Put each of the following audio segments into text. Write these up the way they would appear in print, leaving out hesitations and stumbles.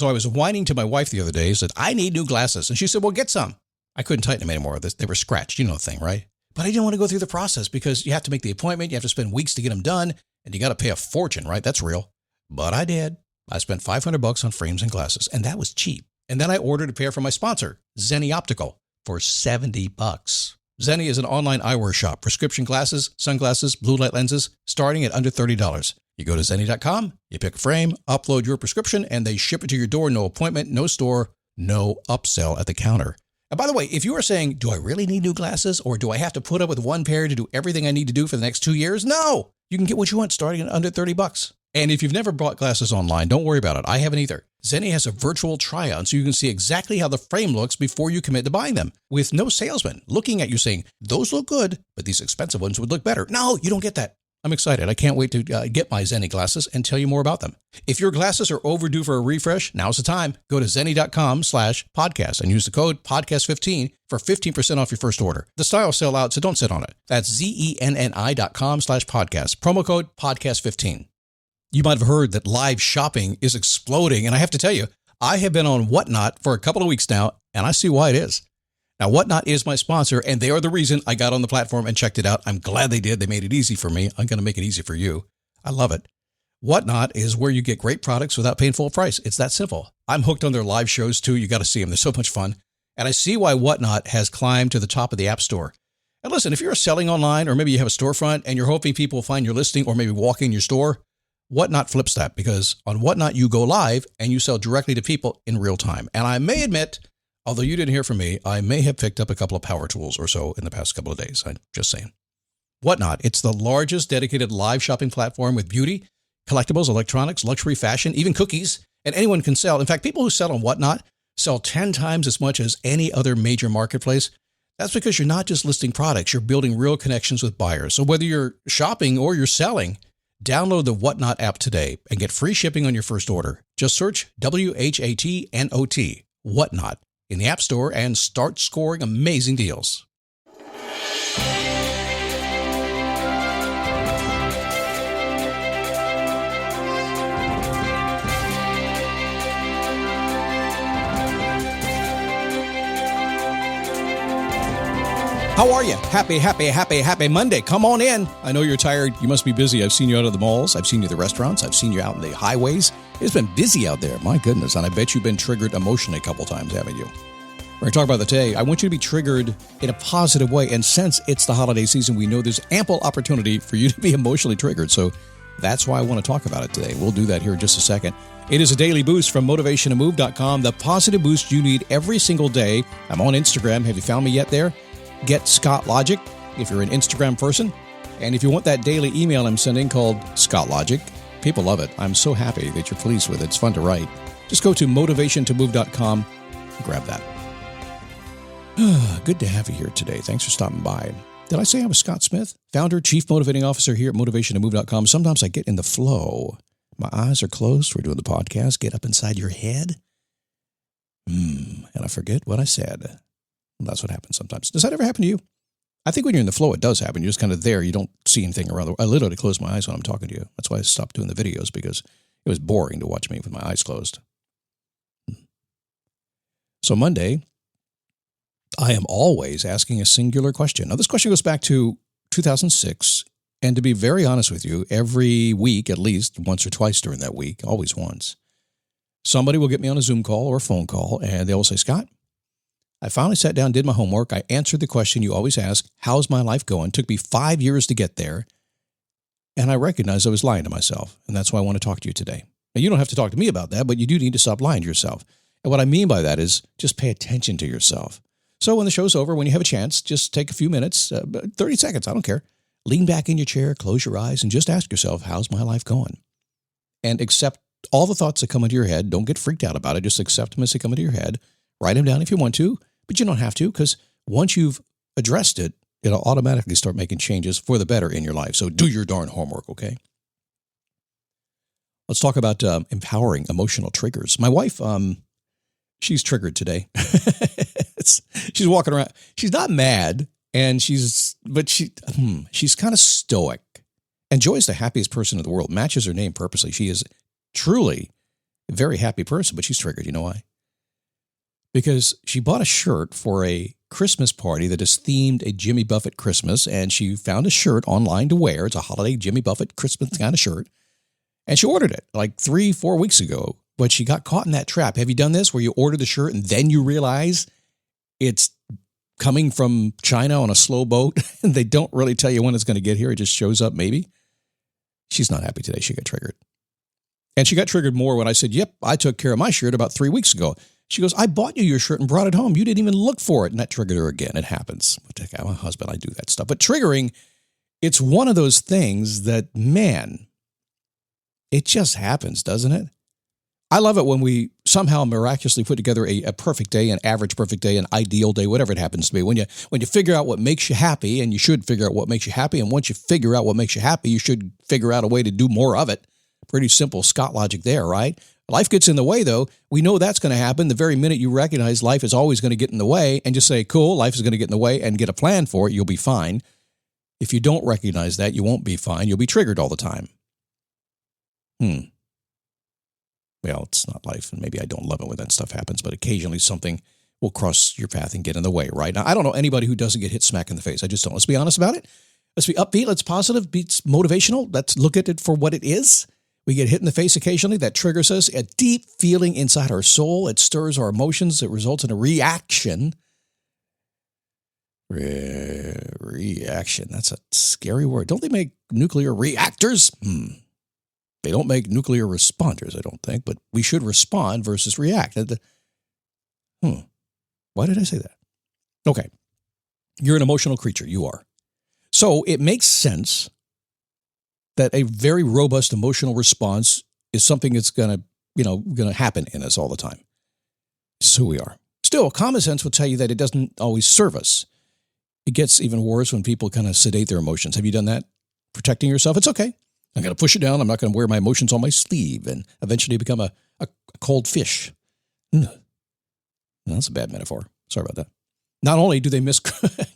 So I was whining to my wife the other day, said, I need new glasses. And she said, well, get some. I couldn't tighten them anymore. They were scratched. You know the thing, right? But I didn't want to go through the process because you have to make the appointment. You have to spend weeks to get them done. And you got to pay a fortune, right? That's real. But I did. I spent $500 on frames and glasses, and that was cheap. And then I ordered a pair from my sponsor, Zenni Optical, for $70. Zenni is an online eyewear shop. Prescription glasses, sunglasses, blue light lenses, starting at under $30. You go to Zenni.com, you pick a frame, upload your prescription, and they ship it to your door. No appointment, no store, no upsell at the counter. And by the way, if you are saying, do I really need new glasses, or do I have to put up with one pair to do everything I need to do for the next 2 years? No! You can get what you want starting at under $30. And if you've never bought glasses online, don't worry about it. I haven't either. Zenni has a virtual try-on so you can see exactly how the frame looks before you commit to buying them, with no salesman looking at you saying, those look good, but these expensive ones would look better. No, you don't get that. I'm excited. I can't wait to get my Zenni glasses and tell you more about them. If your glasses are overdue for a refresh, now's the time. Go to Zenni.com/podcast and use the code podcast15 for 15% off your first order. The styles sell out, so don't sit on it. That's Zenni.com/podcast. Promo code podcast15. You might have heard that live shopping is exploding, and I have to tell you, I have been on Whatnot for a couple of weeks now, and I see why it is. Now, Whatnot is my sponsor, and they are the reason I got on the platform and checked it out. I'm glad they did. They made it easy for me. I'm going to make it easy for you. I love it. Whatnot is where you get great products without paying full price. It's that simple. I'm hooked on their live shows, too. You got to see them. They're so much fun. And I see why Whatnot has climbed to the top of the App Store. And listen, if you're selling online, or maybe you have a storefront, and you're hoping people will find your listing or maybe walk in your store, Whatnot flips that, because on Whatnot, you go live and you sell directly to people in real time. And I may admit, although you didn't hear from me, I may have picked up a couple of power tools or so in the past couple of days. I'm just saying. Whatnot, it's the largest dedicated live shopping platform with beauty, collectibles, electronics, luxury, fashion, even cookies, and anyone can sell. In fact, people who sell on Whatnot sell 10 times as much as any other major marketplace. That's because you're not just listing products, you're building real connections with buyers. So whether you're shopping or you're selling, download the Whatnot app today and get free shipping on your first order. Just search WHATNOT, Whatnot, in the App Store and start scoring amazing deals. How are you? Happy Monday. Come on in. I know you're tired. You must be busy. I've seen you out of the malls. I've seen you at the restaurants. I've seen you out in the highways. It's been busy out there. My goodness. And I bet you've been triggered emotionally a couple times, haven't you? We're going to talk about that today. I want you to be triggered in a positive way. And since it's the holiday season, we know there's ample opportunity for you to be emotionally triggered. So that's why I want to talk about it today. We'll do that here in just a second. It is a daily boost from motivationtomove.com, the positive boost you need every single day. I'm on Instagram. Have you found me yet there? Get Scott Logic if you're an Instagram person. And if you want that daily email I'm sending called Scott Logic, people love it. I'm so happy that you're pleased with it. It's fun to write. Just go to motivationtomove.com and grab that. Good to have you here today. Thanks for stopping by. Did I say I was Scott Smith, founder, chief motivating officer here at motivationtomove.com? Sometimes I get in the flow. My eyes are closed. We're doing the podcast. Get up inside your head. And I forget what I said. That's what happens sometimes. Does that ever happen to you? I think when you're in the flow, it does happen. You're just kind of there. You don't see anything around. I literally close my eyes when I'm talking to you. That's why I stopped doing the videos, because it was boring to watch me with my eyes closed. So Monday, I am always asking a singular question. Now, this question goes back to 2006. And to be very honest with you, every week, at least once or twice during that week, always once, somebody will get me on a Zoom call or a phone call, and they will say, Scott, I finally sat down, did my homework. I answered the question you always ask, how's my life going? It took me 5 years to get there. And I recognized I was lying to myself. And that's why I want to talk to you today. Now, you don't have to talk to me about that, but you do need to stop lying to yourself. And what I mean by that is just pay attention to yourself. So when the show's over, when you have a chance, just take a few minutes, 30 seconds, I don't care. Lean back in your chair, close your eyes, and just ask yourself, how's my life going? And accept all the thoughts that come into your head. Don't get freaked out about it. Just accept them as they come into your head. Write them down if you want to. But you don't have to, because once you've addressed it, it'll automatically start making changes for the better in your life. So do your darn homework, okay? Let's talk about empowering emotional triggers. My wife, she's triggered today. She's walking around. She's not mad, and she's kind of stoic. And Joy's the happiest person in the world. Matches her name purposely. She is truly a very happy person, but she's triggered. You know why? Because she bought a shirt for a Christmas party that is themed a Jimmy Buffett Christmas, and she found a shirt online to wear. It's a holiday Jimmy Buffett Christmas kind of shirt. And she ordered it like 3-4 weeks ago, but she got caught in that trap. Have you done this where you order the shirt and then you realize it's coming from China on a slow boat and they don't really tell you when it's going to get here? It just shows up maybe. She's not happy today. She got triggered. And she got triggered more when I said, yep, I took care of my shirt about 3 weeks ago. She goes, I bought you your shirt and brought it home. You didn't even look for it. And that triggered her again. It happens. I'm a husband. I do that stuff. But triggering, it's one of those things that, man, it just happens, doesn't it? I love it when we somehow miraculously put together a perfect day, an average perfect day, an ideal day, whatever it happens to be. When you figure out what makes you happy, and you should figure out what makes you happy, and once you figure out what makes you happy, you should figure out a way to do more of it. Pretty simple Scott logic there, right? Life gets in the way, though. We know that's going to happen the very minute you recognize life is always going to get in the way and just say, cool, life is going to get in the way, and get a plan for it, you'll be fine. If you don't recognize that, you won't be fine. You'll be triggered all the time. Well, it's not life, and maybe I don't love it when that stuff happens, but occasionally something will cross your path and get in the way, right? Now, I don't know anybody who doesn't get hit smack in the face. I just don't. Let's be honest about it. Let's be upbeat. Let's positive. Be motivational. Let's look at it for what it is. We get hit in the face occasionally. That triggers us. A deep feeling inside our soul. It stirs our emotions. It results in a reaction. Reaction. That's a scary word. Don't they make nuclear reactors? They don't make nuclear responders, I don't think, but we should respond versus react. Why did I say that? Okay. You're an emotional creature. You are. So it makes sense that a very robust emotional response is something that's going to happen in us all the time. So we are. Still, common sense will tell you that it doesn't always serve us. It gets even worse when people kind of sedate their emotions. Have you done that? Protecting yourself? It's okay. I'm going to push it down. I'm not going to wear my emotions on my sleeve and eventually become a cold fish. That's a bad metaphor. Sorry about that. Not only do they miss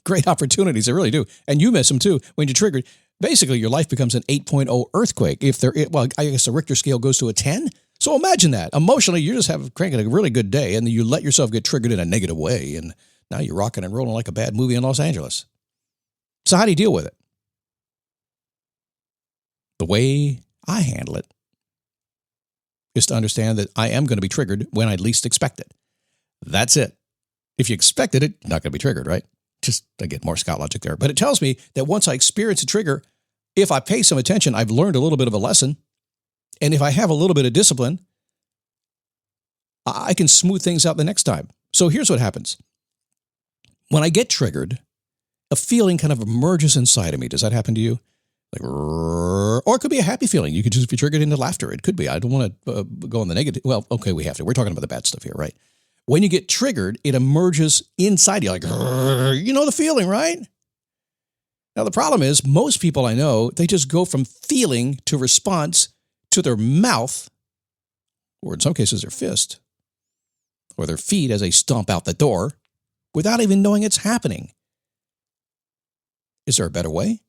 great opportunities, they really do, and you miss them too when you're triggered. Basically, your life becomes an 8.0 earthquake. I guess the Richter scale goes to a 10. So imagine that. Emotionally, you're just cranking a really good day, and then you let yourself get triggered in a negative way, and now you're rocking and rolling like a bad movie in Los Angeles. So how do you deal with it? The way I handle it is to understand that I am going to be triggered when I least expect it. That's it. If you expected it, you're not going to be triggered, right? Just, again, more Scott logic there. But it tells me that once I experience a trigger, if I pay some attention, I've learned a little bit of a lesson. And if I have a little bit of discipline, I can smooth things out the next time. So here's what happens. When I get triggered, a feeling kind of emerges inside of me. Does that happen to you? Or it could be a happy feeling. You could just be triggered into laughter. It could be. I don't want to go on the negative. Well, okay, we have to. We're talking about the bad stuff here, right? When you get triggered, it emerges inside you. Like, you know the feeling, right? Now, the problem is most people I know, they just go from feeling to response to their mouth, or in some cases their fist, or their feet as they stomp out the door without even knowing it's happening. Is there a better way?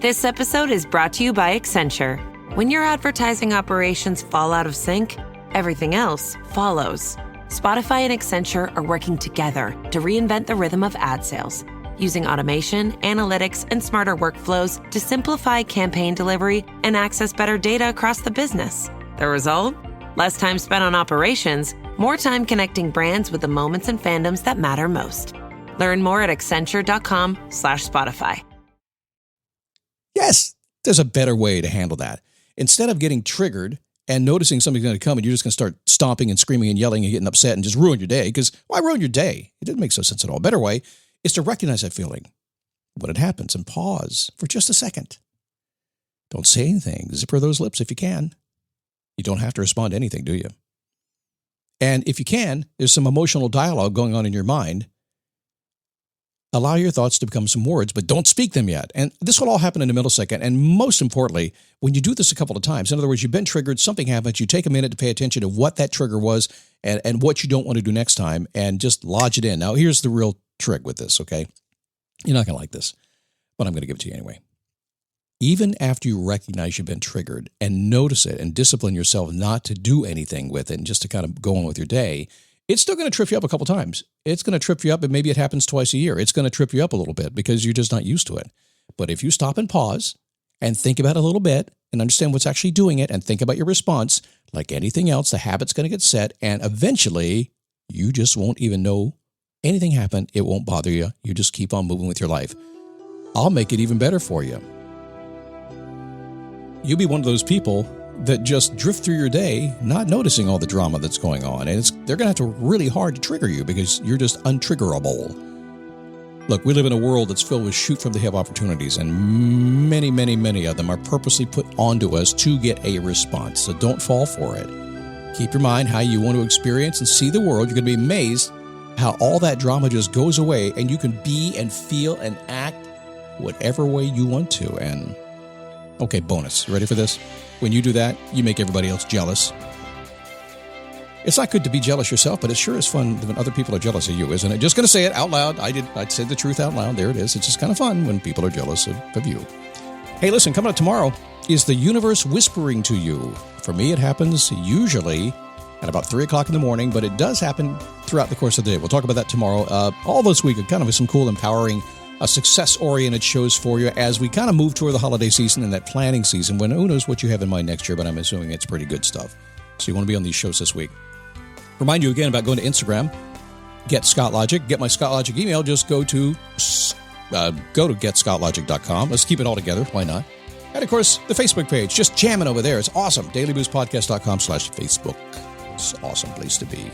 This episode is brought to you by Accenture. When your advertising operations fall out of sync, everything else follows. Spotify and Accenture are working together to reinvent the rhythm of ad sales, using automation, analytics, and smarter workflows to simplify campaign delivery and access better data across the business. The result? Less time spent on operations, more time connecting brands with the moments and fandoms that matter most. Learn more at accenture.com/Spotify. Yes, there's a better way to handle that. Instead of getting triggered and noticing something's going to come and you're just going to start stomping and screaming and yelling and getting upset and just ruin your day, because why ruin your day? It doesn't make so sense at all. A better way is to recognize that feeling when it happens and pause for just a second. Don't say anything. Zipper those lips if you can. You don't have to respond to anything, do you? And if you can, there's some emotional dialogue going on in your mind. Allow your thoughts to become some words, but don't speak them yet. And this will all happen in a millisecond. And most importantly, when you do this a couple of times, in other words, you've been triggered, something happens, you take a minute to pay attention to what that trigger was and what you don't want to do next time, and just lodge it in. Now, here's the real trick with this, okay? You're not going to like this, but I'm going to give it to you anyway. even after you recognize you've been triggered and notice it and discipline yourself not to do anything with it and just to kind of go on with your day, it's still going to trip you up a couple times. It's going to trip you up, and maybe it happens twice a year. It's going to trip you up a little bit because you're just not used to it. But if you stop and pause and think about it a little bit and understand what's actually doing it and think about your response, like anything else, the habit's going to get set, and eventually you just won't even know anything happened. It won't bother you. You just keep on moving with your life. I'll make it even better for you. You'll be one of those people that just drift through your day, not noticing all the drama that's going on. And they're going to have to really hard to trigger you because you're just untriggerable. Look, we live in a world that's filled with shoot-from-the-hip opportunities, and many, many, many of them are purposely put onto us to get a response. So don't fall for it. Keep your mind how you want to experience and see the world. You're going to be amazed how all that drama just goes away, and you can be and feel and act whatever way you want to. And okay, bonus. Ready for this? When you do that, you make everybody else jealous. It's not good to be jealous yourself, but it sure is fun when other people are jealous of you, isn't it? Just going to say it out loud. I'd say the truth out loud. There it is. It's just kind of fun when people are jealous of you. Hey, listen, coming up tomorrow is the universe whispering to you. For me, it happens usually at about 3 o'clock in the morning, but it does happen throughout the course of the day. We'll talk about that tomorrow. All this week, kind of some cool, empowering, success-oriented shows for you as we kind of move toward the holiday season and that planning season when who knows what you have in mind next year, but I'm assuming it's pretty good stuff. So you want to be on these shows this week. Remind you again about going to Instagram, get Scott Logic, get my Scott Logic email. Just go to getscottlogic.com. Let's keep it all together. Why not? And of course, the Facebook page, just jamming over there. It's awesome. dailyboostpodcast.com/Facebook. It's an awesome place to be.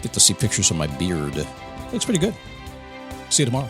Get to see pictures of my beard. Looks pretty good. See you tomorrow.